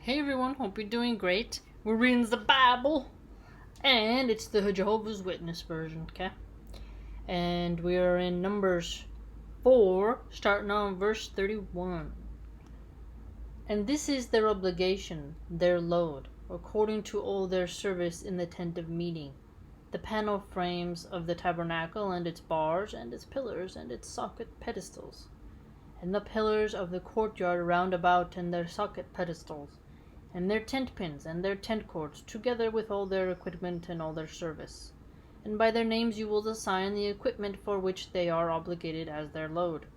Hey everyone, hope you're doing great. We're reading the Bible, and it's the Jehovah's Witness version, okay? And we are in Numbers 4, starting on verse 31. And this is their obligation, their load, according to all their service in the tent of meeting, the panel frames of the tabernacle, and its bars, and its pillars, and its socket pedestals, and the pillars of the courtyard round about, and their socket pedestals, and their tent pins, and their tent cords, together with all their equipment and all their service. And by their names you will assign the equipment for which they are obligated as their load.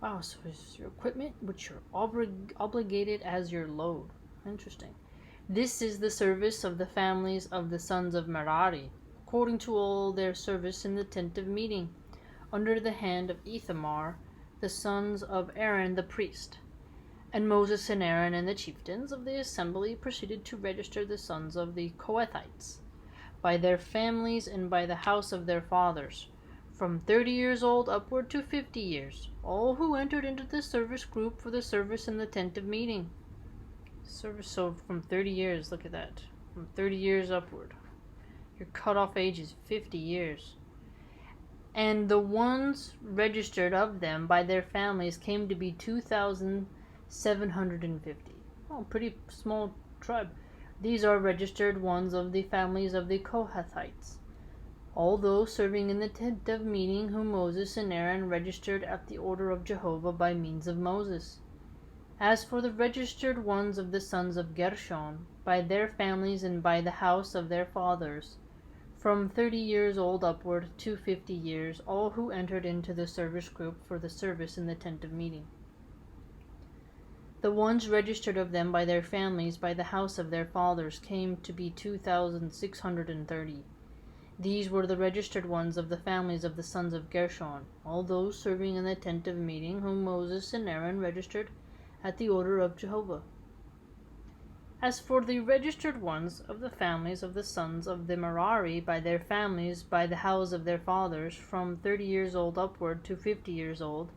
Wow, so it's your equipment which you're obligated as your load. Interesting. This is the service of the families of the sons of Merari, according to all their service in the tent of meeting, under the hand of Ithamar, the sons of Aaron the priest. And Moses and Aaron and the chieftains of the assembly proceeded to register the sons of the Kohathites, by their families and by the house of their fathers, from 30 years old upward to 50 years, all who entered into the service group for the service in the tent of meeting. So from 30 years, look at that, from 30 years upward. Your cutoff age is 50 years. And the ones registered of them by their families came to be 2,750. Oh, pretty small tribe. These are registered ones of the families of the Kohathites, all those serving in the tent of meeting, whom Moses and Aaron registered at the order of Jehovah by means of Moses. As for the registered ones of the sons of Gershon, by their families and by the house of their fathers, from 30 years old upward to 50 years, all who entered into the service group for the service in the tent of meeting. The ones registered of them by their families by the house of their fathers came to be 2,630. These were the registered ones of the families of the sons of Gershon, all those serving in the tent of meeting, whom Moses and Aaron registered at the order of Jehovah. As for the registered ones of the families of the sons of the Merari by their families by the house of their fathers, from 30 years old upward to 50 years old,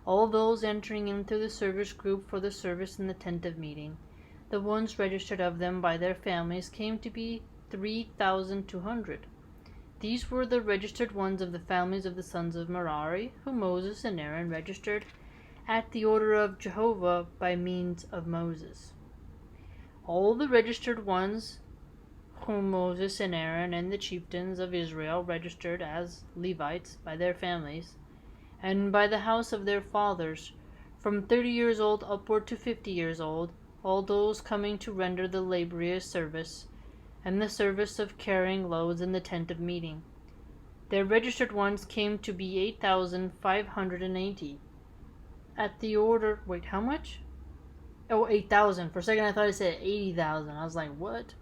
all those entering into the service group for the service in the tent of meeting, the ones registered of them by their families came to be 3,200. These were the registered ones of the families of the sons of Merari, whom Moses and Aaron registered at the order of Jehovah by means of Moses. All the registered ones whom Moses and Aaron and the chieftains of Israel registered as Levites by their families, and by the house of their fathers, from 30 years old upward to 50 years old, all those coming to render the laborious service, and the service of carrying loads in the tent of meeting. Their registered ones came to be 8,580. At the order, wait, how much? Oh, 8,000. For a second I thought it said 80,000. I was like, what?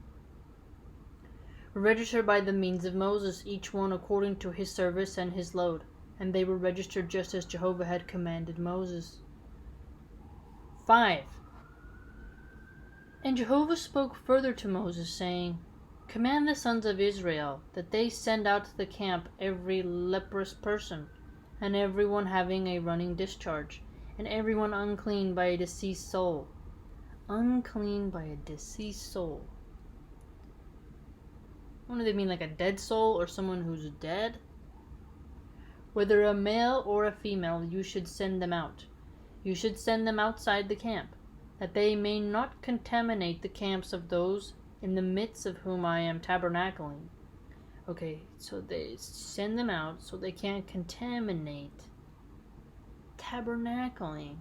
Registered by the means of Moses, each one according to his service and his load. And they were registered just as Jehovah had commanded Moses. 5. And Jehovah spoke further to Moses, saying, Command the sons of Israel that they send out to the camp every leprous person, and everyone having a running discharge, and everyone unclean by a deceased soul. Unclean by a deceased soul. What do they mean, like a dead soul or someone who's dead? Whether a male or a female, you should send them out. You should send them outside the camp, that they may not contaminate the camps of those in the midst of whom I am tabernacling. Okay, so they send them out so they can't contaminate tabernacling.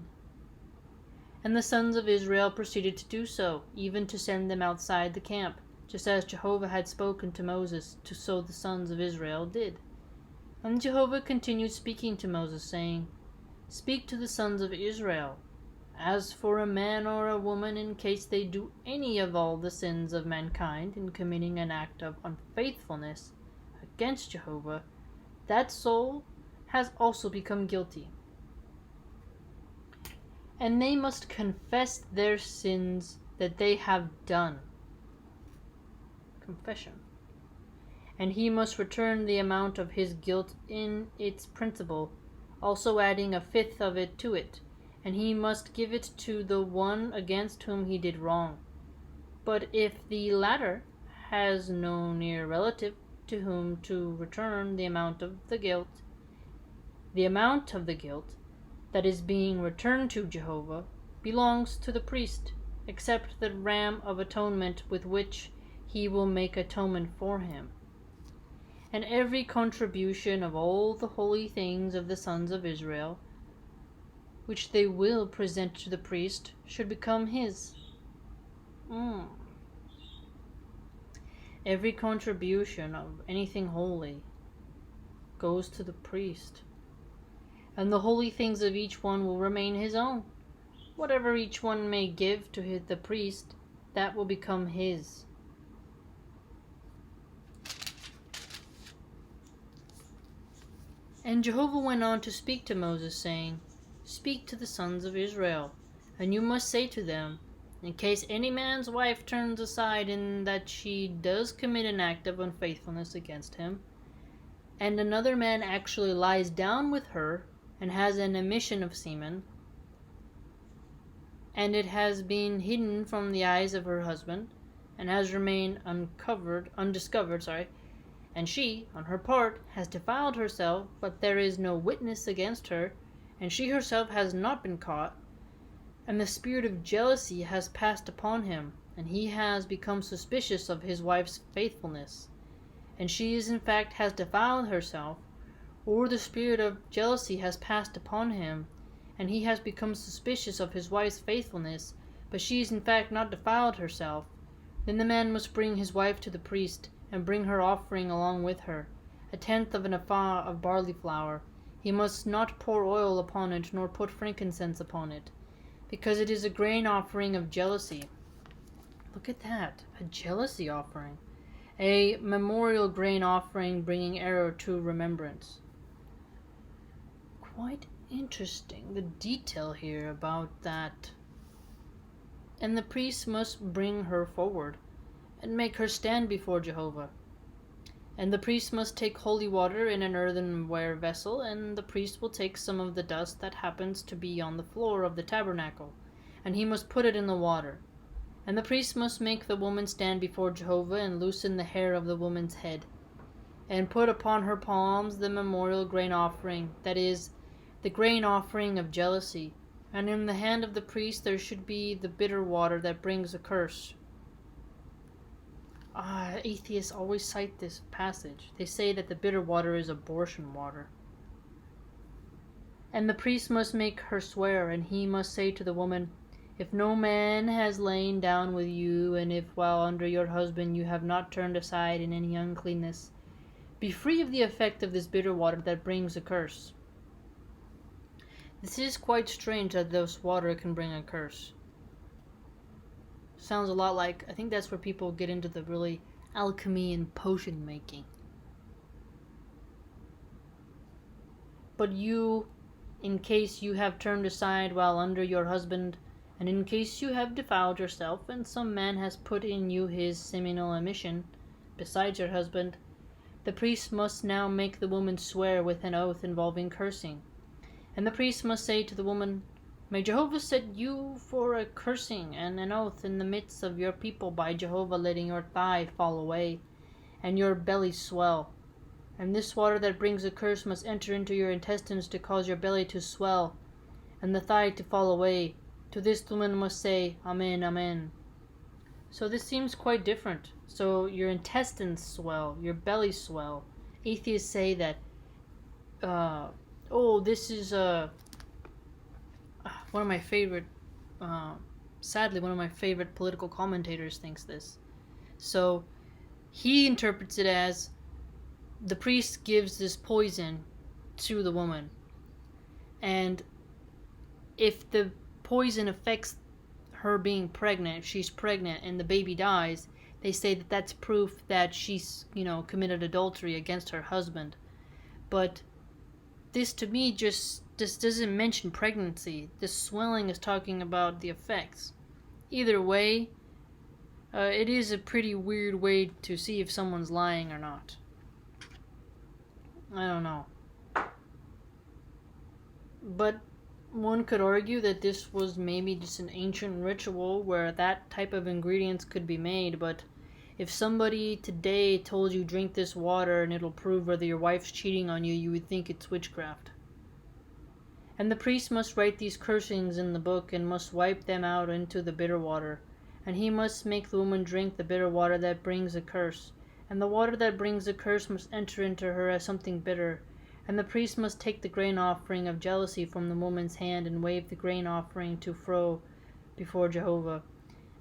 And the sons of Israel proceeded to do so, even to send them outside the camp, just as Jehovah had spoken to Moses, so the sons of Israel did. And Jehovah continued speaking to Moses, saying, Speak to the sons of Israel. As for a man or a woman, in case they do any of all the sins of mankind in committing an act of unfaithfulness against Jehovah, that soul has also become guilty. And they must confess their sins that they have done. Confession. And he must return the amount of his guilt in its principal, also adding a fifth of it to it, and he must give it to the one against whom he did wrong. But if the latter has no near relative to whom to return the amount of the guilt that is being returned to Jehovah belongs to the priest, except the ram of atonement with which he will make atonement for him. And every contribution of all the holy things of the sons of Israel, which they will present to the priest, should become his. Every contribution of anything holy goes to the priest, and the holy things of each one will remain his own. Whatever each one may give to the priest, that will become his. And Jehovah went on to speak to Moses, saying, Speak to the sons of Israel, and you must say to them, in case any man's wife turns aside in that she does commit an act of unfaithfulness against him, and another man actually lies down with her and has an emission of semen, and it has been hidden from the eyes of her husband, and has remained undiscovered, and she, on her part, has defiled herself, but there is no witness against her, and she herself has not been caught, and the spirit of jealousy has passed upon him, and he has become suspicious of his wife's faithfulness, and she in fact has defiled herself, or the spirit of jealousy has passed upon him, and he has become suspicious of his wife's faithfulness, but she is in fact not defiled herself, then the man must bring his wife to the priest, and bring her offering along with her, 1/10 of an ephah of barley flour. He must not pour oil upon it, nor put frankincense upon it, because it is a grain offering of jealousy. Look at that, a jealousy offering. A memorial grain offering bringing error to remembrance. Quite interesting, the detail here about that. And the priest must bring her forward, and make her stand before Jehovah. And the priest must take holy water in an earthenware vessel, and the priest will take some of the dust that happens to be on the floor of the tabernacle, and he must put it in the water. And the priest must make the woman stand before Jehovah, and loosen the hair of the woman's head, and put upon her palms the memorial grain offering, that is, the grain offering of jealousy. And in the hand of the priest there should be the bitter water that brings a curse. Atheists always cite this passage. They say that the bitter water is abortion water. And the priest must make her swear, and he must say to the woman, If no man has lain down with you, and if while under your husband you have not turned aside in any uncleanness, be free of the effect of this bitter water that brings a curse. This is quite strange that this water can bring a curse. Sounds a lot like, I think that's where people get into the really alchemy and potion making. But you, in case you have turned aside while under your husband, and in case you have defiled yourself, and some man has put in you his seminal emission, besides your husband, the priest must now make the woman swear with an oath involving cursing. And the priest must say to the woman, May Jehovah set you for a cursing and an oath in the midst of your people by Jehovah letting your thigh fall away, and your belly swell. And this water that brings a curse must enter into your intestines to cause your belly to swell, and the thigh to fall away. To this the woman must say, Amen, Amen. So this seems quite different. So your intestines swell, your belly swell. Atheists say that, this is one of my favorite, sadly, one of my favorite political commentators thinks this. So he interprets it as the priest gives this poison to the woman, and if the poison affects her being pregnant, if she's pregnant and the baby dies, they say that that's proof that she's, committed adultery against her husband. But this to me just doesn't mention pregnancy. This swelling is talking about the effects. Either way, it is a pretty weird way to see if someone's lying or not. I don't know. But one could argue that this was maybe just an ancient ritual where that type of ingredients could be made, but if somebody today told you drink this water and it'll prove whether your wife's cheating on you, you would think it's witchcraft. And the priest must write these cursings in the book and must wipe them out into the bitter water. And he must make the woman drink the bitter water that brings a curse. And the water that brings a curse must enter into her as something bitter. And the priest must take the grain offering of jealousy from the woman's hand and wave the grain offering to fro before Jehovah.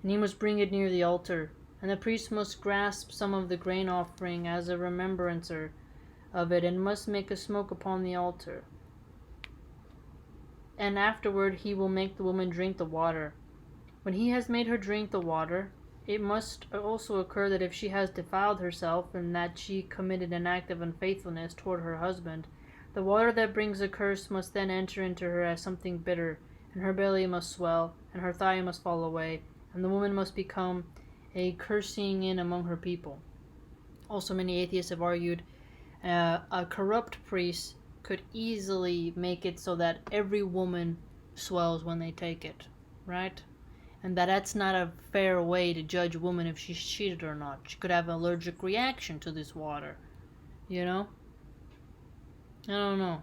And he must bring it near the altar. And the priest must grasp some of the grain offering as a remembrancer of it and must make a smoke upon the altar. And afterward he will make the woman drink the water. When he has made her drink the water, it must also occur that if she has defiled herself and that she committed an act of unfaithfulness toward her husband, the water that brings a curse must then enter into her as something bitter, and her belly must swell, and her thigh must fall away, and the woman must become a cursing in among her people. Also, many atheists have argued a corrupt priest could easily make it so that every woman swells when they take it, right? And that's not a fair way to judge a woman if she's cheated or not. She could have an allergic reaction to this water, you know? I don't know.